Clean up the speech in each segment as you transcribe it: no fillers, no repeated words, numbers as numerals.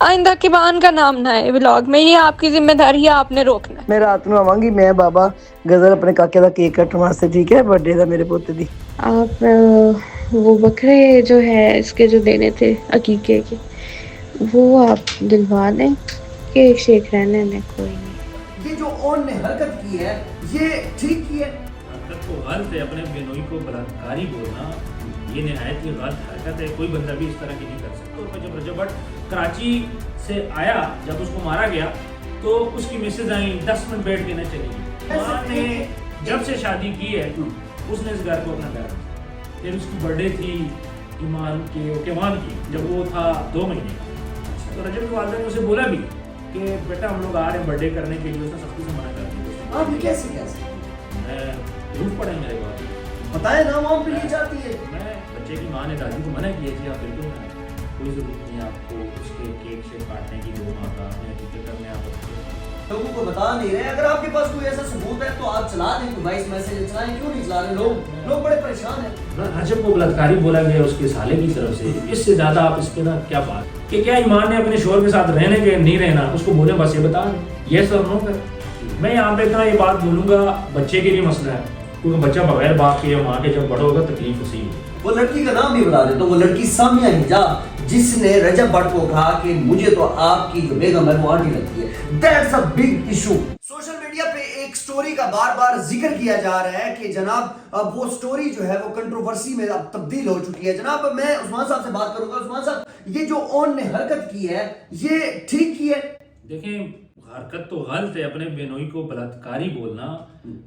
آئندہ کبان کا نام نہ ہے ولاگ میں، یہ آپ کی ذمہ داری ہے، آپ نے روکنا ہے۔ میں رات نو آواਂਗੀ میں بابا غزل اپنے کاکے دا کیک کٹن واسطے، ٹھیک ہے، برتھ ڈے دا میرے پوتے دی۔ آپ وہ بکرے جو ہے اس کے جو دینے تھے عقیقے کے، وہ آپ دلوا دیں، کیک شیک رہنے دیں، کوئی نہیں۔ یہ جو اون نے حرکت کی ہے یہ ٹھیک کی ہے؟ حرکت تو غلط ہے، اپنے بینوئی کو بلاکاری بولنا یہ نہایت ہی غلط حرکت ہے، کوئی بندہ بھی اس طرح کی نہیں کر سکتا۔ اور جب رجب بٹ کراچی سے آیا، جب اس کو مارا گیا تو اس کی مسز آئیں، 10 منٹ بیٹھ کے نہ چلی گئی۔ ماں نے جب سے شادی کی ہے اس نے اس گھر کو اپنا گھر، پھر اس کی برتھ ڈے تھی ایمان کی جب وہ تھا 2 مہینے کا، تو رجب کی والدہ نے اسے بولا بھی کہ بیٹا ہم لوگ آ رہے ہیں برتھ ڈے کرنے کے لیے، اس نے سختی سے منع کر دیا۔ آپ یہ کیسے کہہ سکتے ہیں؟ میں پروف پڑھیں میرے بات بتائیں نا، عوام پہ یہ چاہتی ہے۔ میں بچے کی ماں نے دادی کو منع کیا کہ آپ بالکل نہ آئیں، کوئی ضرورت نہیں آپ کو اس کے کیک سے کاٹنے کی، 2 ماہ کا اپنے عقیقے کرنے آپ لوگوں کو بتا نہیں رہے، اگر آپ کے پاس کوئی ایسا ثبوت ہے تو آپ چلا دیں، کوئی وائس میسج چلائیں، کیوں نہیں چلا رہے؟ لوگ بڑے پریشان ہیں۔ رجب کو بلاکاری بولا گیا اس کے سالے کی طرف سے، اس سے زیادہ آپ اس کے نا کیا بات کہ کیا ایمان نے اپنے شوہر کے ساتھ رہنے کے نہیں رہنا، اس کو بولے بس یہ بتا یس اور نو کر۔ میں یہاں پہ اتنا یہ بات بولوں گا، بچے کے لیے مسئلہ ہے، کیونکہ بچہ بغیر باپ کے یا ماں کے جب بڑا ہوگا تکلیف اسی ہوگی۔ وہ لڑکی کا نام بھی بتا دے تو وہ لڑکی سامیہ حجاب، جس نے رجب بٹ کو کہا کہ مجھے تو آپ کی جو بیگم ہے وہ آنٹی لگتی ہے۔ That's a big issue. Social media پہ ایک سٹوری کا بار بار ذکر کیا جا رہا ہے کہ جناب اب وہ سٹوری جو ہے وہ کنٹروورسی میں اب تبدیل ہو چکی ہے۔ جناب میں عثمان صاحب سے بات کروں گا۔ عثمان صاحب، یہ جو اون نے حرکت کی ہے یہ ٹھیک کی ہے؟ دیکھیں حرکت تو غلط ہے، اپنے بینوئی کو بلاکاری بولنا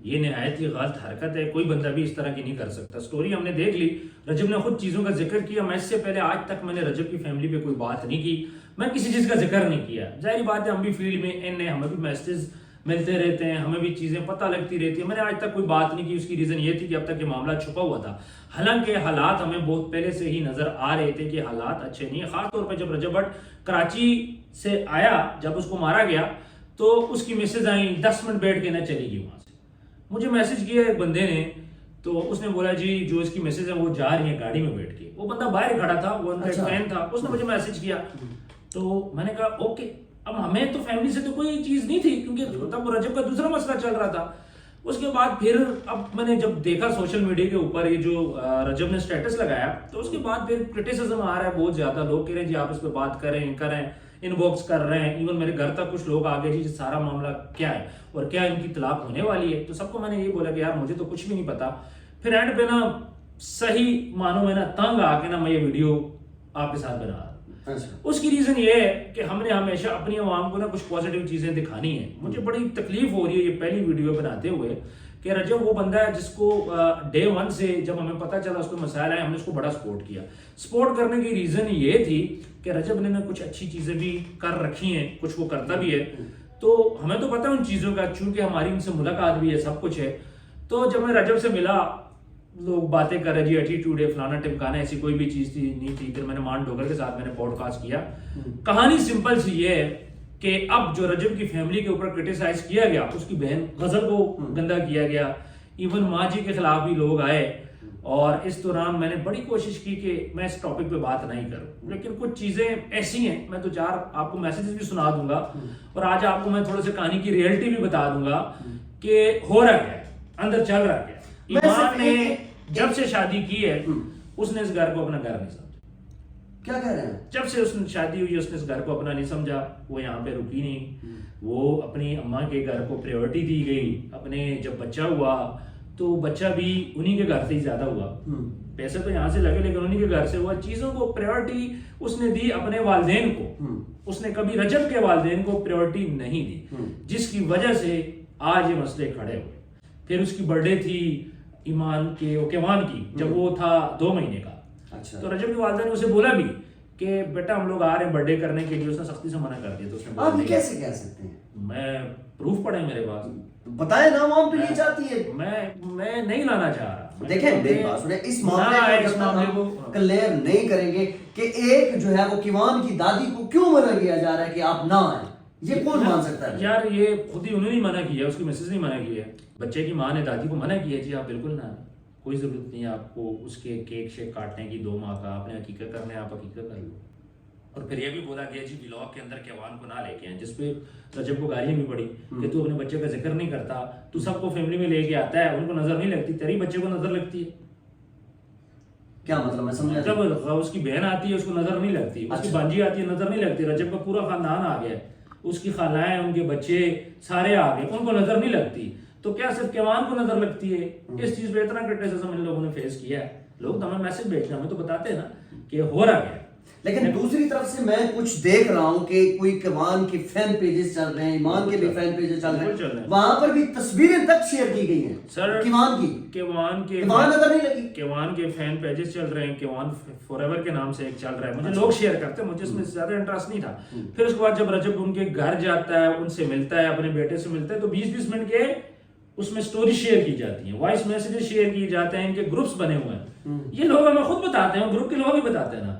یہ نہایت ہی غلط حرکت ہے، کوئی بندہ بھی اس طرح کی نہیں کر سکتا۔ سٹوری ہم نے دیکھ لی، رجب نے خود چیزوں کا ذکر کیا، میں اس سے پہلے آج تک میں نے رجب کی فیملی پہ کوئی بات نہیں کی، میں کسی چیز کا ذکر نہیں کیا۔ ظاہری بات ہے ہم بھی فیلڈ میں ان ہمیں بھی میسیجز ملتے رہتے ہیں، ہمیں بھی چیزیں پتہ لگتی رہتی ہیں، میں نے آج تک کوئی بات نہیں کی۔ اس کی ریزن یہ تھی کہ اب تک یہ معاملہ چھپا ہوا تھا، حالانکہ حالات ہمیں بہت پہلے سے ہی نظر آ رہے تھے کہ حالات اچھے نہیں ہیں۔ خاص طور پہ جب رجب بٹ کراچی سے آیا، جب اس کو مارا گیا تو اس کی مسز آئیں، 10 منٹ بیٹھ کے نہ چلی گئی وہاں سے۔ مجھے میسج کیا ایک بندے نے، تو اس نے بولا جی جو اس کی مسز ہے وہ جا رہی ہیں گاڑی میں بیٹھ کے، وہ بندہ باہر کھڑا تھا، وہ ان کا ایک فین تھا، اس نے مجھے میسج کیا، تو میں نے کہا اوکے۔ اب ہمیں تو فیملی سے تو کوئی چیز نہیں تھی، کیونکہ تب رجب کا دوسرا مسئلہ چل رہا تھا۔ اس کے بعد پھر اب میں نے جب دیکھا سوشل میڈیا کے اوپر یہ جو رجب نے سٹیٹس لگایا، تو اس کے بعد پھر کرٹیسزم آ رہا ہے بہت زیادہ، لوگ کہہ رہے ہیں جی آپ اس پہ بات کریں، ان باکس کر رہے ہیں، ایون میرے گھر تک کچھ لوگ آگے جی سارا معاملہ کیا ہے اور کیا ان کی طلاق ہونے والی ہے۔ تو سب کو میں نے یہ بولا کہ یار مجھے تو کچھ بھی نہیں پتا۔ پھر اینڈ پہ نا صحیح معنوں میں نا تنگ آ کے نا میں یہ ویڈیو آپ کے ساتھ بنا رہا ہوں۔ اس کی ریزن یہ ہے کہ ہم نے ہمیشہ اپنی عوام کو نا کچھ پازیٹیو چیزیں دکھانی ہیں۔ مجھے بڑی تکلیف ہو رہی ہے یہ پہلی ویڈیو بناتے ہوئے کہ رجب وہ بندہ ہے جس کو ڈے 1 سے جب ہمیں پتہ چلا اس کو مسائل آئے، ہم نے اس کو بڑا سپورٹ کیا۔ سپورٹ کرنے کی ریزن یہ تھی کہ رجب نے نا کچھ اچھی چیزیں بھی کر رکھی ہیں، کچھ وہ کرتا بھی ہے، تو ہمیں تو پتہ ان چیزوں کا، چونکہ ہماری ان سے ملاقات بھی ہے، سب کچھ ہے۔ تو جب میں رجب سے ملا، لوگ باتیں کر رہے جی ایٹیٹیوڈ ہے، فلانا ٹمکانا، ایسی کوئی بھی چیز تھی نہیں تھی۔ پھر میں نے مان ڈوگر کے ساتھ میں نے پوڈ کاسٹ کیا۔ کہانی سمپل سی یہ ہے کہ اب جو رجب کی فیملی کے اوپر کرٹیسائز کیا گیا، اس کی بہن غزل کو گندا کیا گیا، ایون ماں جی کے خلاف بھی لوگ آئے، اور اس دوران میں نے بڑی کوشش کی کہ میں اس ٹاپک پہ بات نہیں کروں، لیکن کچھ چیزیں ایسی ہیں، میں تو 4 آپ کو میسیجز بھی سنا دوں گا، اور آج آپ کو میں تھوڑے سے کہانی کی ریئلٹی بھی بتا دوں گا کہ ہو رہا کیا ہے، اندر چل رہا کیا ہے۔ ایمان نے جب سے شادی کی ہے اس نے اس گھر کو اپنا گھر نہیں سمجھا۔ کیا کہہ رہے ہیں؟ جب سے اس نے شادی ہوئی اس نے اس گھر کو اپنا نہیں سمجھا، وہ یہاں پہ رکی نہیں، وہ اپنی اماں کے گھر کو پریورٹی دی گئی۔ اپنے جب بچہ ہوا تو بچہ بھی انہی کے گھر سے ہی زیادہ ہوا، پیسے تو یہاں سے لگے لیکن انہی کے گھر سے ہوا۔ چیزوں کو پریورٹی اس نے دی اپنے والدین کو، اس نے کبھی رجب کے والدین کو پریورٹی نہیں دی، جس کی وجہ سے آج یہ مسئلے کھڑے ہوئے۔ پھر اس کی برتھ ڈے تھی ایمان کی جب وہ تھا 2 مہینے کا، تو رجب کی والدہ نے اسے بولا بھی کہ بیٹا ہم لوگ آ رہے ہیں برتھ ڈے کرنے کے لیے، اس نے سختی سے منع کر دیا۔ تو اس نے آپ یہ کیسے کہہ سکتے ہیں؟ میں پروف پڑھیں میرے پاس، بتائیں نا، عوام پہ یہ چاہتی ہے۔ میں نہیں لانا چاہ رہا۔ دیکھیں میری بات سنیں، اس معاملے کو کلیئر نہیں کریں گے کہ ایک جو ہے وہ کیوان کی دادی کو کیوں منع کیا جا رہا ہے کہ آپ نہ آئیں، یہ کون مان سکتا ہے؟ یار یہ خود ہی انہوں نے منع کیا، اس کی مسز نے منع کیا ہے، بچے کی ماں نے دادی کو منع کیا جی آپ بالکل نہ آئیں، کوئی ضرورت نہیں ہے آپ کو اس کے کیک شیک کاٹنے کی، 2 ماہ کا، اپنے عقیقہ کرنے آپ عقیقہ کر لو۔ اور پھر یہ بھی بولا گیا جی ولاگ کے اندر کیوان کو نہ لے کے آئیں، جس پہ رجب کو گالیاں بھی پڑی کہ تو اپنے بچے کا ذکر نہیں کرتا، تو سب کو فیملی میں لے کے آتا ہے، ان کو نظر نہیں لگتی، تیری بچے کو نظر لگتی ہے. کیا مطلب میں سمجھا؟ جب اس کی بہن آتی ہے اس کو نظر نہیں لگتی، اس کی بانجی آتی ہے نظر نہیں لگتی، رجب کا پورا خاندان آ گیا، اس کی خالائیں، ان کے بچے سارے آ گئے، ان کو نظر نہیں لگتی، تو کیا صرف کیوان کو نظر لگتی ہے؟ اس چیز پہ اتنا کرٹیسزم ان لوگوں نے فیس کیا ہے. لوگ تو ہمیں میسج بھیجتے ہیں، ہمیں تو بتاتے ہیں نا کہ ہو رہا ہے. لیکن دوسری طرف سے میں کچھ دیکھ رہا ہوں کہ کوئی کیوان کے فین پیجز چل رہے ہیں، ایمان کے بھی فین پیجز چل رہے ہیں، وہاں پر بھی تصویریں تک شیئر کی گئی ہیں سر کیوان کی. کیوان نظر نہیں لگی. کیوان کے فین پیجز چل رہے ہیں، کیوان فار ایور کے نام سے ایک چل رہا ہے، مجھے لوگ شیئر کرتے ہیں، مجھے اس میں زیادہ انٹرسٹ نہیں تھا. پھر اس کے بعد جب رجب ان کے گھر جاتا ہے، ان سے ملتا ہے، اپنے بیٹے سے ملتا ہے، تو 20-20 منٹ کے اس میں سٹوری شیئر کی جاتی ہیں، وائس میسیجز شیئر کیے جاتے ہیں، ان کے گروپس بنے ہوئے ہیں. یہ لوگ ہمیں خود بتاتے ہیں، گروپ کے لوگ ہی بتاتے ہیں نا.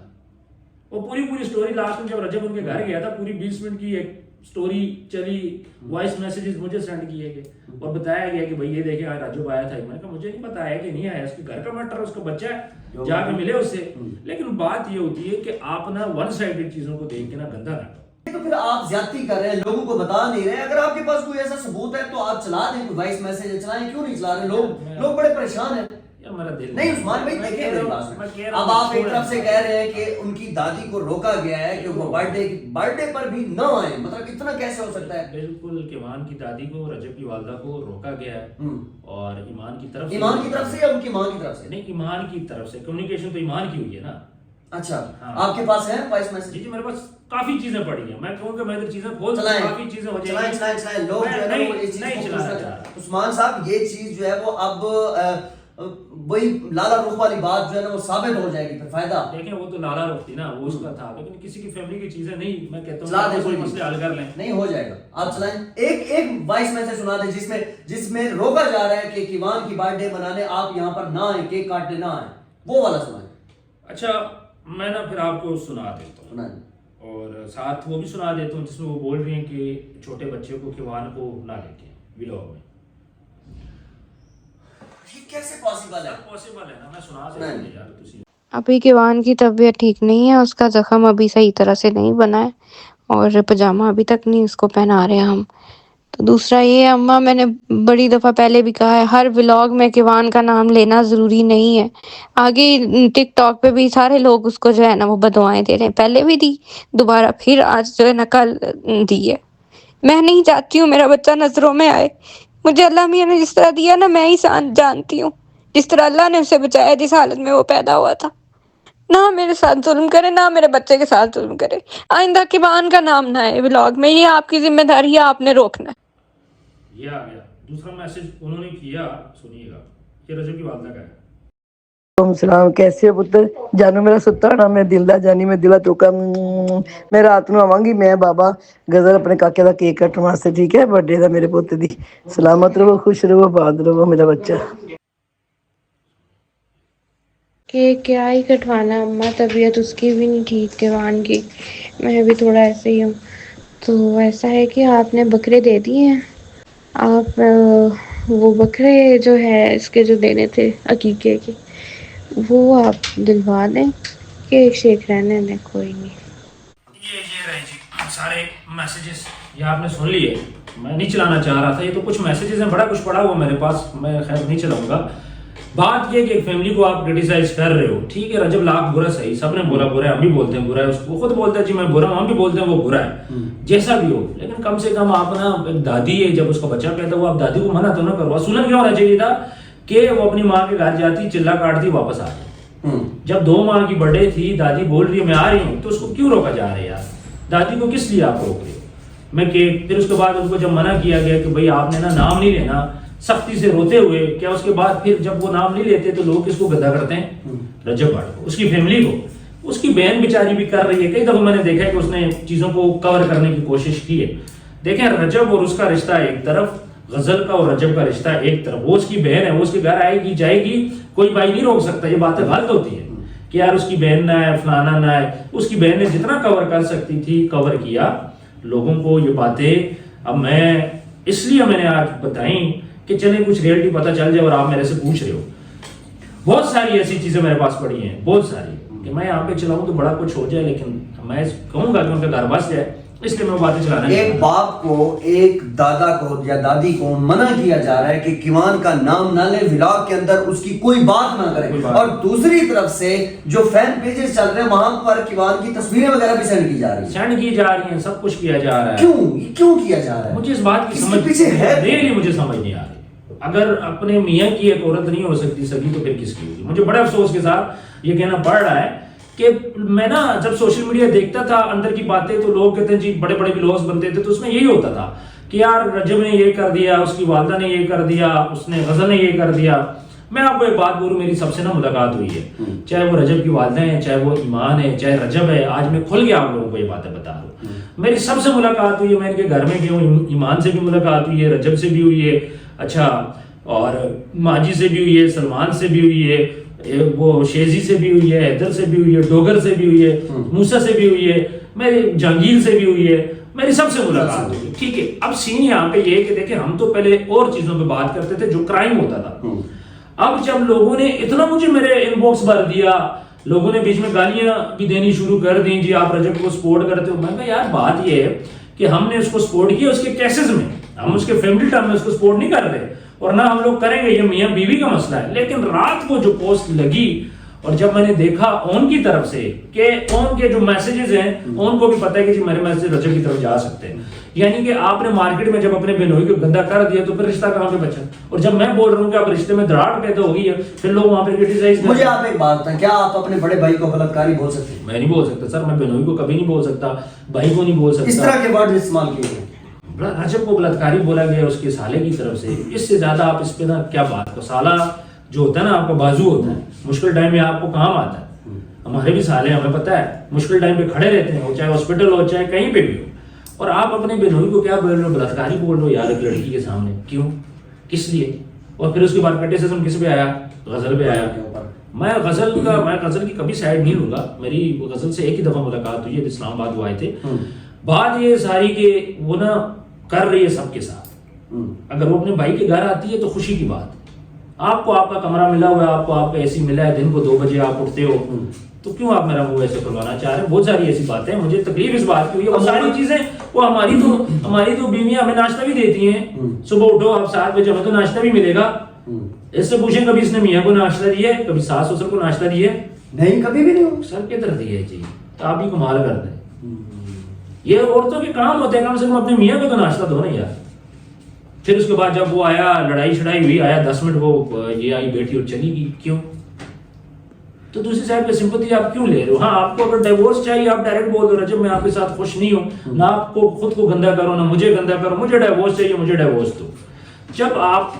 وہ پوری سٹوری لاسٹ میں جب رجب ان کے گھر گیا تھا، پوری 20 منٹ کی ایک سٹوری چلی، وائس میسیجز مجھے سینڈ کیے گئے اور بتایا گیا کہ بھائی یہ دیکھیں رجب آیا تھا. میں نے کہا مجھے نہیں پتا ہے کہ نہیں آیا، اس کے گھر کا میٹر، اس کا بچہ ہے، جا کے ملے اس سے. لیکن بات یہ ہوتی ہے کہ آپ نا ون سائیڈڈ چیزوں کو دیکھ کے نا گندا نہ کرو. تو پھر آپ زیادتی کر رہے ہیں، لوگوں کو بتا نہیں رہے. اگر آپ کے پاس کوئی ایسا ثبوت ہے تو آپ چلا دیں، کوئی وائس میسیج چلائیں، کیوں نہیں چلا رہے؟ لوگ بڑے پریشان ہیں. نہیں عثمان بھائی دیکھیں میری بات، اب آپ ایک طرف سے کہہ رہے ہیں کہ ان کی دادی کو روکا گیا ہے کہ وہ برتھ ڈے پر بھی نہ آئیں، مطلب اتنا کیسے ہو سکتا ہے؟ بالکل، کیوان کی دادی کو، رجب کی والدہ کو روکا گیا ہے، اور ایمان کی طرف سے یا ان کی ماں کی طرف سے؟ نہیں، ایمان کی طرف سے. کمیونیکیشن تو ایمان کی ہوئی ہے نا. اچھا آپ کے پاس ہے وائس میسیج؟ جی میرے پاس کافی چیزیں پڑی ہیں، میں کہوں کہ میں ادھر چیزیں کھول سکتا ہوں، کافی چیزیں ہو جائیں گی. چلائیں لوگ جو ہے نا وہ اس چیز کو عثمان صاحب یہ چیز جو ہے وہ اب وہی لالا رخ والی بات جو ہے نا وہ ثابت ہو جائے گی، پھر فائدہ. دیکھیں وہ تو لالا رخ تھی نا، وہ اس کا تھا، لیکن کسی کی فیملی کی چیزیں نہیں. میں کہتا ہوں کوئی مسئلے حل کر لیں. نہیں ہو جائے گا، آپ چلائیں. ایک وائس میسج سنا دیں جس میں روکا جا رہا ہے کہ کیوان کی برتھ ڈے منانے آپ یہاں پر نہ آئیں، کیک کاٹنے نہ آئیں، وہ والا سنائیں. اچھا میں نا پھر آپ کو سنا دیتا ہوں، اور ساتھ وہ بھی سنا دیتا ہوں جس میں وہ بول رہی ہیں کہ چھوٹے بچے کو کیوان کو نہ لے کے ولاگ میں. کیسے پاسبل ہے؟ پاسبل ہے نا، میں سنا دیتا ہوں یار. تسی ابھی کیوان کی طبیعت ٹھیک نہیں ہے، اس کا زخم ابھی صحیح طرح سے نہیں بنا ہے، اور پجامہ ابھی تک نہیں اس کو پہنا رہے ہم. تو دوسرا یہ اماں، میں نے بڑی دفعہ پہلے بھی کہا ہے، ہر ولاگ میں کیوان کا نام لینا ضروری نہیں ہے. آگے ٹک ٹاک پہ بھی سارے لوگ اس کو جو ہے نا وہ بدوائیں دے رہے ہیں، پہلے بھی دی، دوبارہ پھر آج جو ہے نا کل دی ہے. میں نہیں چاہتی ہوں میرا بچہ نظروں میں آئے. مجھے اللہ میاں نے جس طرح دیا نا، میں ہی جانتی ہوں جس طرح اللہ نے اسے بچایا، جس حالت میں وہ پیدا ہوا تھا. نہ میرے ساتھ ظلم کرے، نہ میرے بچے کے ساتھ ظلم کرے. آئندہ کیوان کا نام نہ ہے ولاگ میں، یہ آپ کی ذمہ داری ہے، آپ نے روکنا ہے. یہ آ گیا دوسرا میسج انہوں نے کیا، سنیے گا. یہ رجب کی والدہ کا ہے. السلام، کیسے ہو پتر جانو میرا ستانا، میں دل دا جانی، میں دلا توکا. میں رات نو آواں گی، میں بابا غزل اپنے کاکے دا کیک کٹن واسطے، ٹھیک ہے، برتھ ڈے دا میرے پوتے دی. سلامت رہو، خوش رہو، آباد رہو میرا بچہ. کہ کیا ہی کٹوانا اماں، طبیعت اس کی بھی نہیں ٹھیک کیوان کی، میں بھی تھوڑا ایسے ہی ہوں. تو ایسا ہے کہ آپ نے بکرے دے دیے ہیں، آپ وہ بکرے جو ہے اس کے جو دینے تھے عقیقے کے، وہ آپ دلوا دیں، کیک شیک رہنے دیں، کوئی نہیں. یہ رہے جی سارے میسیجز، یہ آپ نے سن لیے. میں نہیں چلانا چاہ رہا تھا، یہ تو کچھ میسیجز ہیں، بڑا کچھ پڑا ہوا میرے پاس، میں خیر نہیں چلاؤں گا. بات یہ کہ ایک فیملی کو آپ کرٹیسائز کر رہے ہو، ٹھیک ہے، رجب لاکھ برا صحیح، سب نے بولا برا ہے، ہم بھی بولتے ہیں برا ہے، وہ خود بولتا ہے جی میں برا ہوں، ہم بھی بولتے ہیں وہ برا ہے، جیسا بھی ہو. لیکن کم سے کم آپ نا ایک دادی ہے، جب اس کا بچہ پیدا ہوا آپ دادی کو منع تو نہ کرو. اصولاً کیا ہونا چاہیے تھا کہ وہ اپنی ماں کے گھر جاتی، چلا کاٹتی، واپس آ جائے. جب 2 ماہ کی برتھ ڈے تھی، دادی بول رہی ہے میں آ رہی ہوں، تو اس کو کیوں روکا جا رہا ہے یار؟ دادی کو کس لیے آپ روک رہے ہو؟ میں کہ پھر اس کے بعد ان کو جب منع کیا گیا کہ بھائی آپ نے نا نام نہیں لینا، سختی سے روتے ہوئے، کیا اس کے بعد پھر جب وہ نام نہیں لیتے تو لوگ کس کو گدا کرتے ہیں؟ رجب بھٹ کو، اس کی فیملی کو. اس کی بہن بیچاری بھی کر رہی ہے، کئی دفعہ میں نے دیکھا ہے کہ اس نے چیزوں کو کور کرنے کی کوشش کی ہے. دیکھیں رجب اور اس کا رشتہ ایک طرف، غزل کا اور رجب کا رشتہ ایک طرف. وہ اس کی بہن ہے، وہ اس کے گھر آئے گی جائے گی، کوئی بھائی نہیں روک سکتا. یہ باتیں غلط ہوتی ہیں کہ یار اس کی بہن نہ ہے، فلانا نہ ہے. اس کی بہن نے جتنا کور کر سکتی تھی کور کیا. لوگوں کو یہ باتیں اب میں اس لیے میں نے آج بتائیں کہ چلیں کچھ ریئلٹی پتہ چل جائے، اور آپ میرے سے پوچھ رہے ہو. بہت ساری ایسی چیزیں میرے پاس پڑی ہیں، بہت ساری. کہ میں یہاں پہ چلاؤں تو بڑا کچھ ہو جائے, لیکن میں کہوں گا کہ ان کا گھر بس جائے, اس لیے میں باتیں چلانا. ایک باپ کو ایک دادا کو یا دادی کو منع کیا جا رہا ہے کہ کیوان کا نام نہ لے, ولاگ کے اندر اس کی کوئی بات نہ کرے, اور دوسری طرف سے جو فین پیجز چل رہے ہیں وہاں پر کیوان کی تصویریں وغیرہ بھی سینڈ کی جا رہی ہیں, سب کچھ کیا جا رہا ہے. کیوں کیا جا رہا ہے؟ مجھے اس بات کی سمجھ پیچھے ہے ریئلی مجھے سمجھ نہیں آ رہی. اگر اپنے میاں کی ایک عورت نہیں ہو سکتی سگی تو پھر کس کی ہوگی؟ مجھے بڑے افسوس کے ساتھ یہ کہنا پڑ رہا ہے کہ میں نا جب سوشل میڈیا دیکھتا تھا اندر کی باتیں, تو لوگ کہتے ہیں جی بڑے بڑے ولاگز بنتے تھے, تو اس میں یہی ہوتا تھا کہ یار رجب نے یہ کر دیا, اس کی والدہ نے یہ کر دیا, اس نے غزل نے یہ کر دیا. میں آپ کو ایک بات بولوں, میری سب سے نا ملاقات ہوئی ہے, چاہے وہ رجب کی والدہ ہیں, چاہے وہ ایمان ہے, چاہے رجب ہے, آج میں کھل کے آپ لوگوں کو یہ باتیں بتا رہا ہوں. میری سب سے ملاقات ہوئی ہے, میں ان کے گھر میں گیا ہوں, ایمان سے بھی ملاقات ہوئی ہے, رجب سے بھی ہوئی ہے, اچھا, اور ماجی سے بھی ہوئی ہے, سلمان سے بھی ہوئی ہے, وہ شیزی سے بھی ہوئی ہے, حیدر سے بھی ہوئی ہے, ڈوگر سے بھی ہوئی ہے, موسیٰ سے بھی ہوئی ہے, میری جہانگیر سے بھی ہوئی ہے, میری سب سے ملاقات ہوئی ہے. ٹھیک ہے, اب سین یہاں پہ یہ کہ دیکھیں ہم تو پہلے اور چیزوں پہ بات کرتے تھے جو کرائم ہوتا تھا. اب جب لوگوں نے اتنا مجھے میرے ان باکس بھر دیا, لوگوں نے بیچ میں گالیاں بھی دینی شروع کر دیں, جی آپ رجب کو سپورٹ کرتے ہو. میں کہا یار بات یہ ہے کہ ہم نے اس کو سپورٹ کیا اس کے کیسز میں, ہم اس کے فیملی ٹرم میں اس کو سپورٹ نہیں کر رہے, اور نہ ہم لوگ کریں گے, یہ میاں بیوی کا مسئلہ ہے. لیکن رات کو جو پوسٹ لگی اور جب میں نے دیکھا اون کی طرف سے کہ اون کے جو میسیجز ہیں, اون کو بھی پتہ ہے کہ جی میرے میسیج رجب کی طرف جا سکتے ہیں, یعنی کہ آپ نے مارکیٹ میں جب اپنے بہنوئی کو گندا کر دیا تو پھر رشتہ کہاں پہ بچا. اور جب میں بول رہا ہوں کہ آپ رشتے میں دراڑ پیدا ہو گئی ہے, پھر لوگ وہاں پہ کرٹیسائز. مجھے آپ ایک بات بتائیں, کیا آپ اپنے بڑے بھائی کو بلاکاری بول سکتے ہیں؟ میں نہیں بول سکتا سر, میں بہنوئی کو کبھی نہیں بول سکتا, بھائی کو نہیں بول سکتا. اس طرح کے ورڈ استعمال کیے ہیں. رجب کو بلاکاری بولا گیا اس کے سالے کی طرف سے, اس سے زیادہ آپ اس پہ نا کیا بات کو. سالہ جو ہوتا ہے نا آپ کا بازو ہوتا ہے, مشکل ٹائم میں آپ کو کام آتا ہے. ہمارے بھی سالے ہمیں پتہ ہے مشکل ٹائم پہ کھڑے رہتے ہیں, چاہے ہاسپٹل ہو چاہے کہیں پہ بھی ہو, اور آپ اپنے بہنوئی کو کیا بول رہے ہو, بلاکاری بول رہے ہو یار ایک لڑکی کے سامنے, کیوں, کس لیے؟ اور پھر اس کے بعد کرٹیسزم کس پہ آیا, غزل پہ آیا. میں غزل کی کبھی سائڈ نہیں لوں گا, میری غزل سے ایک ہی دفعہ ملاقات ہوئی ہے, اسلام آباد وہ آئے تھے. بات یہ ساری کہ وہ نا کر رہی ہے سب کے ساتھ, اگر وہ اپنے بھائی کے گھر آتی ہے تو خوشی کی بات. آپ کو آپ کا کمرہ ملا ہوا ہے, آپ کو آپ کا اے سی ملا ہے, دن کو 2 بجے آپ اٹھتے ہو, تو کیوں آپ میرا وہ ایسے کروانا چاہ رہے ہیں؟ بہت ساری ایسی باتیں, مجھے تکلیف اس بات کی ہوئی ہے. وہ ساری چیزیں وہ ہماری تو بیویاں ہمیں ناشتہ بھی دیتی ہیں, صبح اٹھو آپ 7 بجے, ہمیں تو ناشتہ بھی ملے گا. اس سے پوچھیں کبھی اس نے میاں کو ناشتہ دیا ہے, کبھی ساس سسر کو ناشتہ دیا ہے؟ نہیں, کبھی بھی نہیں. سر کے در دیا ہے جی, تو آپ ہی کمال کر دیں. یہ عورتوں کے کام ہوتے ہیں, کم سے کم اپنے میاں کو تو ناشتہ دو نا یار. پھر اس کے بعد جب وہ آیا, لڑائی شڑائی ہوئی, آیا 10 منٹ وہ یہ آئی بیٹھی اور چلی گئی, کیوں؟ تو دوسری سائڈ پہ سمپتھی آپ کیوں لے رہے ہو؟ ہاں آپ کو اگر ڈیورس چاہیے آپ ڈائریکٹ بول دو, رجب میں آپ کے ساتھ خوش نہیں ہوں, نہ آپ کو خود کو گندا کرو نہ مجھے گندا کرو, مجھے ڈیورس چاہیے, مجھے ڈیورس دو. جب آپ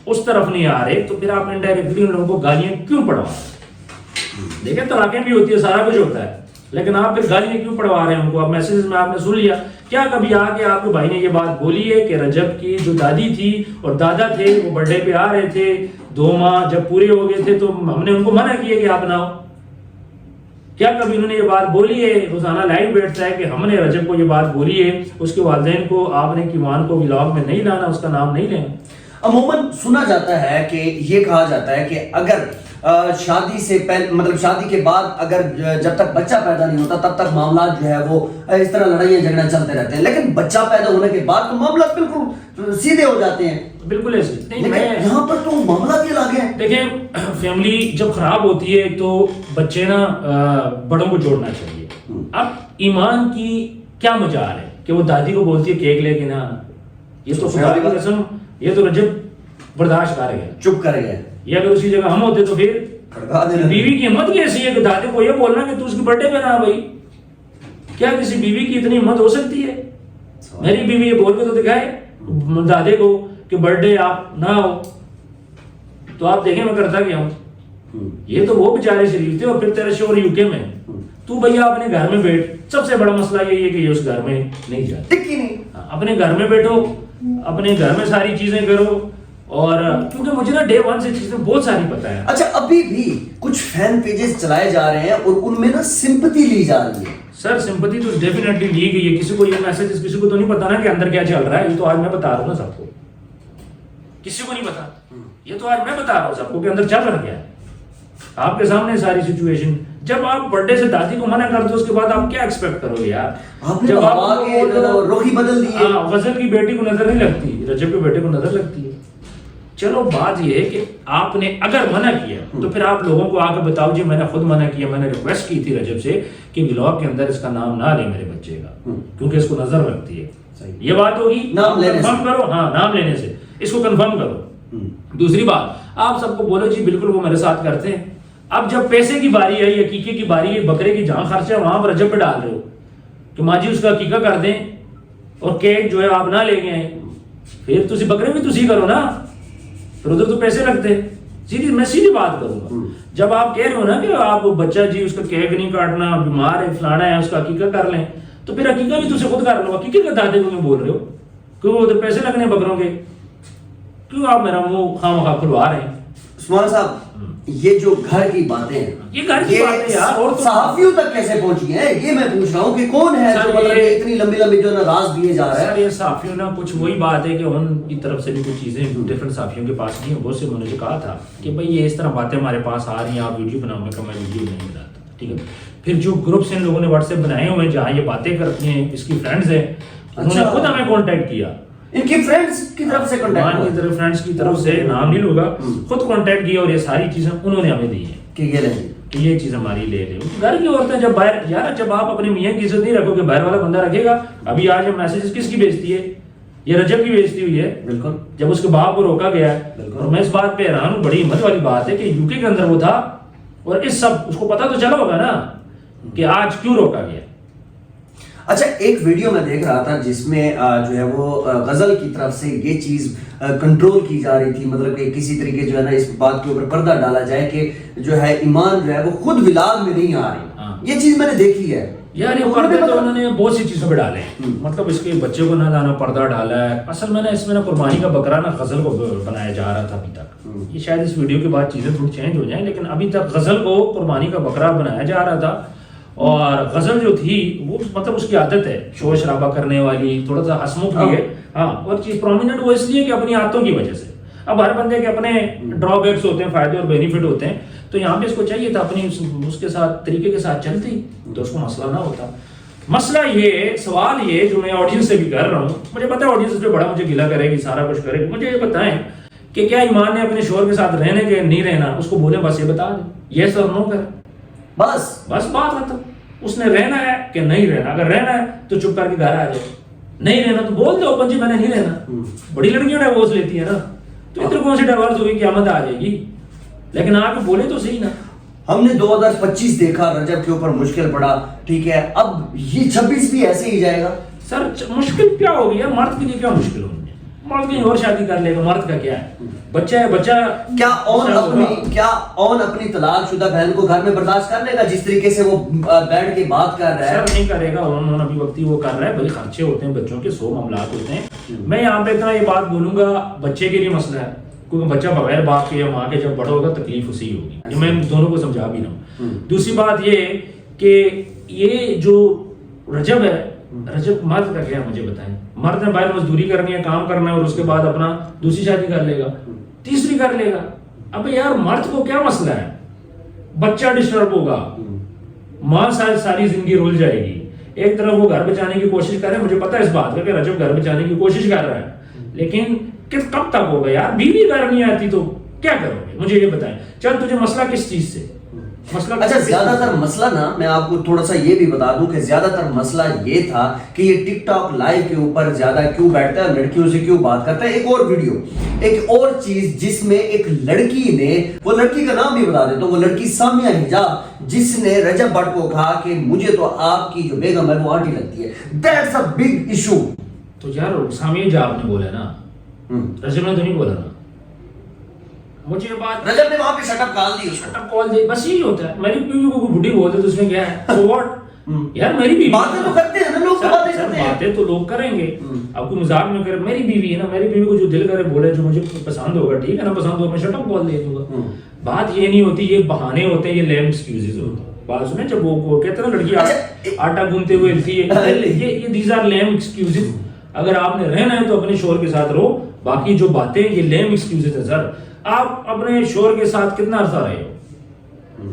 اس طرف نہیں آ رہے تو پھر آپ انڈائریکٹلی ان لوگوں کو گالیاں کیوں پڑھوا رہے ہیں؟ دیکھیں طلاقیں بھی ہوتی ہے, سارا کچھ ہوتا ہے, لیکن آپ پھر گالیاں کیوں پڑھوا رہے ہیں ان کو؟ آپ میسیجز میں آپ نے سن لیا, کیا کبھی آ کے آپ کے بھائی نے یہ بات بولی ہے کہ رجب کی جو دادی تھی اور دادا تھے وہ برتھ ڈے پہ آ رہے تھے, 2 ماہ جب پورے ہو گئے تھے تو ہم نے ان کو منع کیا کہ آپ نہ ہو؟ کیا کبھی انہوں نے یہ بات بولی ہے؟ روزانہ لائیو بیٹھتا ہے کہ ہم نے رجب کو یہ بات بولی ہے, اس کے والدین کو آپ نے کیوان کو ولاگ میں نہیں لانا, اس کا نام نہیں لینا. عموماً سنا جاتا ہے کہ یہ کہا جاتا ہے کہ اگر شادی سے پہلے مطلب شادی کے بعد اگر جب تک بچہ پیدا نہیں ہوتا تب تک معاملات جو ہے وہ اس طرح لڑائیاں جھگڑے چلتے رہتے ہیں, لیکن بچہ پیدا ہونے کے بعد تو معاملات بالکل سیدھے ہو جاتے ہیں. بالکل ایسے لیکن یہاں پر تو معاملات یہ لاگے ہیں. دیکھیں فیملی جب خراب ہوتی ہے تو بچے نا بڑوں کو جوڑنا چاہیے. اب ایمان کی کیا مجال ہے کہ وہ دادی کو بولتی ہے کیک لے کے نہ آنا, یہ تو خدا کی قسم, یہ تو رجب برداشت کر گیا, چپ کر گیا. یہ اگر اسی جگہ ہم ہوتے تو پھر بیوی کی ہمت کیسی ہے کہ دادی کو یہ بولنا کہ تو اس کی برتھ ڈے پہ نہ آ بھائی؟ کیا کسی بیوی کی اتنی ہمت ہو سکتی ہے؟ میری بیوی یہ بول کے تو دکھائے دادے کو کہ برتھ ڈے آپ نہ ہو, تو آپ دیکھیں میں کرتا کیا ہوں. یہ تو وہ بیچارے شریف تھے, اور پھر تیرا شوہر یو کے میں, تو بھیا اپنے گھر میں بیٹھ. سب سے بڑا مسئلہ یہ ہے کہ یہ اس گھر میں نہیں جاتے, اپنے گھر میں بیٹھو, اپنے گھر میں ساری چیزیں کرو. اور کیونکہ مجھے نا ڈے 1 سے چیزیں بہت ساری پتہ ہے. اچھا, ابھی بھی کچھ فین پیجز چلائے جا رہے ہیں اور ان میں نا سمپتھی لی جا رہی ہے. سر سمپتھی تو ڈیفینیٹلی لی گئی ہے. کسی کو یہ میسج کسی کو تو نہیں پتا نا کہ اندر کیا چل رہا ہے. یہ تو آج میں بتا رہا ہوں نا سب کو, کسی کو نہیں پتا. یہ تو آج میں بتا رہا ہوں سب کو کہ اندر چل رہا کیا ہے. آپ کے سامنے ساری سچویشن جب آپ برتھ ڈے سے دادی کو منع کر دو اس کے بعد آپ کیا ایکسپیکٹ کرو گے یار؟ آپ نے جب بابا کے رخ ہی بدل دیے. غزل کی بیٹی کو نظر نہیں لگتی، رجب کے بیٹے کو نظر لگتی ہے. چلو بات یہ ہے کہ آپ نے اگر منع کیا تو پھر آپ لوگوں کو آ کے بتاؤ جی میں نے خود منع کیا، میں نے ریکویسٹ کی تھی رجب سے کہ ولاگ کے اندر اس کا نام نہ لے میرے بچے کا، کیونکہ اس کو نظر لگتی ہے. یہ بات ہوگی، نام لینے کنفرم کرو. ہاں نام لینے سے اس کو کنفرم کرو. دوسری بات آپ سب کو بولو جی بالکل وہ میرے ساتھ کرتے ہیں. اب جب پیسے کی باری آئی، عقیقے کی باری ہے، بکرے کی جہاں خرچہ ہے وہاں پر رجب پہ ڈال رہے ہو کہ ماں جی اس کا عقیقہ کر دیں اور کیک جو ہے آپ نہ لے گئے، پھر تسی بکرے بھی تسی کرو نا، پھر ادھر تو پیسے لگتے. میں سیدھی بات کروں گا، جب آپ کہہ رہے ہو نا کہ آپ بچہ جی اس کا کیک نہیں کاٹنا، بیمار ہے فلانا ہے، اس کا عقیقہ کر لیں، تو پھر عقیقہ بھی تجھے خود کر لو. عقیقے کا دادے کو کیوں بول رہے ہو؟ کیوں ادھر پیسے لگنے بکروں کے؟ کیوں آپ میرا منہ خواہ مخواہ کھلوا رہے ہیں؟ عثمان صاحب یہ جو گھر کی باتیں ہیں، یہ گھر کی باتیں یار، اور صحافیوں تک کیسے پہنچی ہیں یہ میں پوچھ رہا ہوں کہ کون ہے جو مطلب اتنی لمبی لمبی جو راز دیے جا رہا ہے. یہ صحافیوں نا کچھ وہی بات ہے کہ ان کی طرف سے بھی کچھ چیزیں ڈفرنٹ صحافیوں کے پاس نہیں ہیں. بہت سے انہوں نے کہا تھا کہ بھائی یہ اس طرح باتیں ہمارے پاس آ رہی ہیں، آپ ویڈیو بناؤ. میں کہا میں ویڈیو نہیں بناتا، ٹھیک ہے. پھر جو گروپس ان لوگوں نے واٹس ایپ بنائے ہوئے ہیں جہاں یہ باتیں کرتی ہیں، اس کی فرینڈز ہیں، انہوں نے خود ہمیں کانٹیکٹ کیا. ان کی فرینڈز کی طرف سے کانٹیکٹ کی طرف فرینڈز کی طرف سے، نام نہیں لوں گا، خود کانٹیکٹ کیا اور یہ ساری چیزیں انہوں نے ہمیں دی ہیں کہ یہ لیں کہ یہ چیز ہماری لے لیں. گھر کی عورتیں جب باہر یار، جب آپ اپنے میاں کی عزت نہیں رکھو کہ باہر والا بندہ رکھے گا. ابھی آج میسیجز کس کی بھیجتی ہے؟ یہ رجب کی بھیجتی ہوئی ہے. بالکل جب اس کے باپ کو روکا گیا ہے، اور میں اس بات پہ حیران ہوں، بڑی ہمت والی بات ہے کہ یو کے اندر وہ تھا اور اس سب اس کو پتا تو چلا ہوگا نا کہ آج کیوں روکا گیا. اچھا ایک ویڈیو میں دیکھ رہا تھا جس میں جو ہے وہ غزل کی طرف سے یہ چیز کنٹرول کی جا رہی تھی، مطلب کہ کسی طریقے جو ہے نا اس بات کے اوپر پردہ ڈالا جائے کہ جو ہے ایمان جو ہے وہ خود ولاگ میں نہیں آ رہی. یہ چیز میں نے دیکھی ہے یار. یہ پردے تو انہوں نے بہت سی چیزوں پہ ڈالے ہیں، مطلب اس کے بچے کو نہ لانا پردہ ڈالا ہے. اصل میں نا اس میں نا قربانی کا بکرا نا غزل کو بنایا جا رہا تھا ابھی تک. یہ شاید اس ویڈیو کے بعد چیزیں تھوڑی چینج ہو جائیں، لیکن ابھی تک غزل کو قربانی کا بکرا بنایا جا رہا تھا. اور غزل جو تھی وہ مطلب اس کی عادت ہے شور شرابہ کرنے والی، تھوڑا سا ہسمکھ بھی ہے. ہاں اور چیز پرومیننٹ وہ اس لیے کہ اپنی عادتوں کی وجہ سے. اب ہر بندے کے اپنے ڈرا بیکس ہوتے ہیں، فائدے اور بینیفٹ ہوتے ہیں. تو یہاں پہ اس کو چاہیے تھا اپنی اس کے ساتھ طریقے کے ساتھ چلتی تو اس کو مسئلہ نہ ہوتا. مسئلہ یہ، سوال یہ جو میں آڈینس سے بھی کر رہا ہوں، مجھے پتا ہے آڈینس اس پہ بڑا مجھے گلا کرے گی، سارا کچھ کرے گی. مجھے یہ بتائیں کہ کیا ایمان نے اپنے شوہر کے ساتھ رہنے کے نہیں رہنا، اس کو بولے بس یہ بتا دیں یس اور نو کر، بس بات ختم. اس نے رہنا ہے کہ نہیں رہنا. اگر رہنا ہے تو چپ کر کے گھر آ جائے، نہیں رہنا تو بول دو اوپن جی میں نے نہیں رہنا. بڑی لڑکیاں ڈیورس لیتی ہیں نا، تو ادھر کون سی ڈیورس ہوگی، قیامت آ جائے گی. لیکن آپ بولے تو صحیح نا. ہم نے 2025 دیکھا، رجب کے اوپر مشکل پڑا، ٹھیک ہے. اب یہ 26 بھی ایسے ہی جائے گا. سر مشکل کیا ہوگی یار؟ مرد کے لیے کیا مشکل ہوگی؟ مرد کہیں اور شادی کر لے گا، مرد کا کیا ہے؟ بچہ ہے بچہ. کیا اون اپنی طلاق شدہ بہن کو گھر میں برداشت کر لے گا جس طریقے سے وہ بیٹھ کے بات کر رہا ہے؟ سر نہیں کرے گا. انہوں نے ابھی وقتی وہ کر رہا ہے، بھائی خرچے ہوتے ہیں بچوں کے، 100 معاملات ہوتے ہیں. میں یہاں پہ اتنا یہ بات بولوں گا، بچے کے لیے مسئلہ ہے کیونکہ بچہ بغیر باپ کے یا ماں کے جب بڑا ہوگا تکلیف اسی ہوگی. یہ میں دونوں کو سمجھا بھی رہا ہوں. دوسری بات یہ کہ یہ جو رجب ہے، رجب مرد کا کیا مجھے بتائیں؟ مرد نے باہر مزدوری کرنی ہے، کام کرنا ہے اور اس کے بعد اپنا دوسری شادی کر لے گا، تیسری کر لے گا. اب یار مرد کو کیا مسئلہ ہے؟ بچہ ڈسٹرب ہوگا، ماں ساری زندگی رول جائے گی. ایک طرف وہ گھر بچانے کی کوشش کر رہے ہیں، مجھے پتا ہے اس بات کا کہ رجب گھر بچانے کی کوشش کر رہا ہے، لیکن کب تک ہوگا یار؟ بیوی گھر نہیں آتی تو کیا کرو گے؟ مجھے یہ بتائیں. چل تجھے مسئلہ کس چیز سے؟ اچھا زیادہ تر مسئلہ نا میں آپ کو تھوڑا سا یہ بھی بتا دوں کہ زیادہ تر مسئلہ یہ تھا کہ یہ ٹک ٹاک لائیو کے اوپر زیادہ کیوں بیٹھتا ہے، لڑکیوں سے کیوں بات کرتا ہے. ایک اور ویڈیو، ایک اور چیز جس میں ایک لڑکی نے، وہ لڑکی کا نام بھی بتا دیتا ہوں، وہ لڑکی سامیہ حجاب، جس نے رجب بٹ کو کہا کہ مجھے تو آپ کی جو بیگم ہے وہ آنٹی لگتی ہے. That's a big issue. تو یار سامیہ حجاب نے بولا نا، رجب نے تو نہیں بولا نا. مجھے بات رجب نے وہاں پہ شٹ اپ کال دی، شٹ اپ کال دی، بس یہی ہوتا ہے. میری بیوی کو بڈھی بولتے تو اس میں کیا ہے؟ سو واٹ یار، میری بیوی باتیں تو کرتے ہیں نا لوگ، باتیں کرتے ہیں، باتیں تو لوگ کریں گے. آپ کو مذاق میں کرے، میری بیوی ہے نا، میری بیوی کو جو دل کرے بولے، جو مجھے پسند ہوگا ٹھیک ہے نا، پسند ہوگا میں شٹ اپ کال دے دوں گا. بات یہ نہیں ہوتی، یہ بہانے ہوتے ہیں، یہ لیم ایکسکیوزز ہوتے ہیں. بات سنیں، جب وہ کہتے ہیں نا لڑکی آٹا گوندتے ہوئے ہلتی ہے، یہ دیز آر لیم ایکسکیوزز. اگر آپ نے رہنا ہے تو اپنے شوہر کے ساتھ رہو، باقی جو باتیں یہ لیم ایکسکیوزز ہے. سر آپ اپنے شوہر کے ساتھ کتنا عرصہ رہے ہو؟